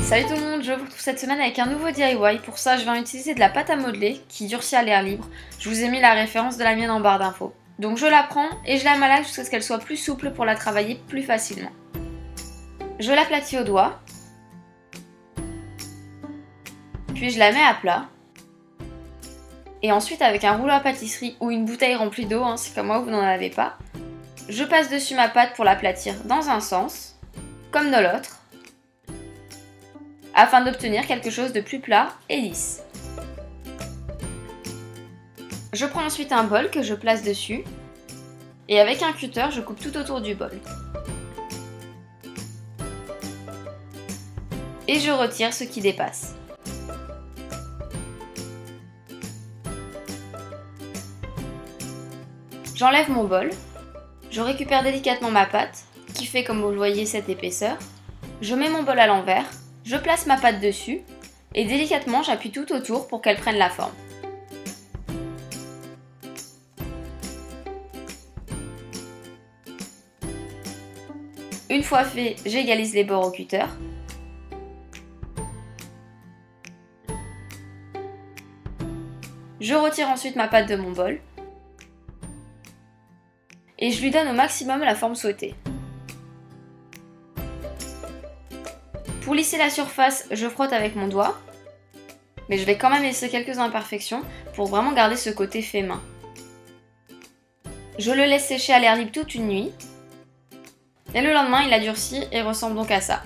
Salut tout le monde, je vous retrouve cette semaine avec un nouveau DIY. Pour ça, je vais utiliser de la pâte à modeler qui durcit à l'air libre. Je vous ai mis la référence de la mienne en barre d'infos. Donc je la prends et je la malaxe jusqu'à ce qu'elle soit plus souple pour la travailler plus facilement. Je l'aplatis au doigt. Puis je la mets à plat. Et ensuite, avec un rouleau à pâtisserie ou une bouteille remplie d'eau, si comme moi vous n'en avez pas, je passe dessus ma pâte pour l'aplatir dans un sens, comme dans l'autre, afin d'obtenir quelque chose de plus plat et lisse. Je prends ensuite un bol que je place dessus, et avec un cutter, je coupe tout autour du bol. Et je retire ce qui dépasse. J'enlève mon bol, je récupère délicatement ma pâte, qui fait comme vous le voyez cette épaisseur. Je mets mon bol à l'envers, je place ma pâte dessus, et délicatement j'appuie tout autour pour qu'elle prenne la forme. Une fois fait, j'égalise les bords au cutter. Je retire ensuite ma pâte de mon bol. Et je lui donne au maximum la forme souhaitée. Pour lisser la surface, je frotte avec mon doigt, mais je vais quand même laisser quelques imperfections pour vraiment garder ce côté fait main. Je le laisse sécher à l'air libre toute une nuit, et le lendemain il a durci et ressemble donc à ça.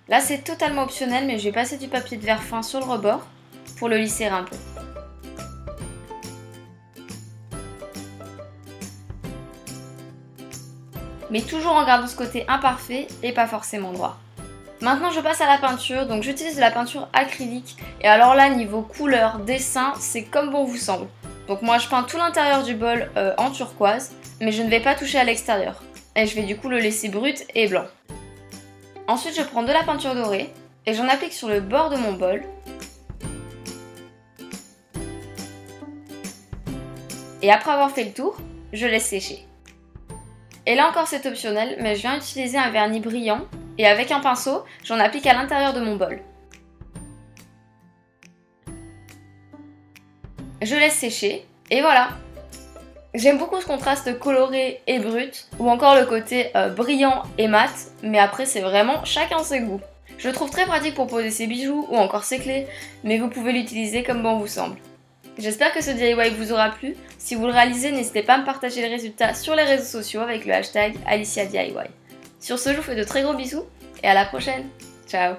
Là c'est totalement optionnel, mais je vais passer du papier de verre fin sur le rebord pour le lisser un peu. Mais toujours en gardant ce côté imparfait et pas forcément droit. Maintenant je passe à la peinture, donc j'utilise de la peinture acrylique, et alors là niveau couleur, dessin, c'est comme bon vous semble. Donc moi je peins tout l'intérieur du bol en turquoise, mais je ne vais pas toucher à l'extérieur, et je vais du coup le laisser brut et blanc. Ensuite je prends de la peinture dorée, et j'en applique sur le bord de mon bol. Et après avoir fait le tour, je laisse sécher. Et là encore c'est optionnel, mais je viens utiliser un vernis brillant et avec un pinceau, j'en applique à l'intérieur de mon bol. Je laisse sécher et voilà. J'aime beaucoup ce contraste coloré et brut, ou encore le côté brillant et mat, mais après c'est vraiment chacun ses goûts. Je le trouve très pratique pour poser ses bijoux ou encore ses clés, mais vous pouvez l'utiliser comme bon vous semble. J'espère que ce DIY vous aura plu. Si vous le réalisez, n'hésitez pas à me partager les résultats sur les réseaux sociaux avec le hashtag AliciaDIY. Sur ce, je vous fais de très gros bisous et à la prochaine. Ciao!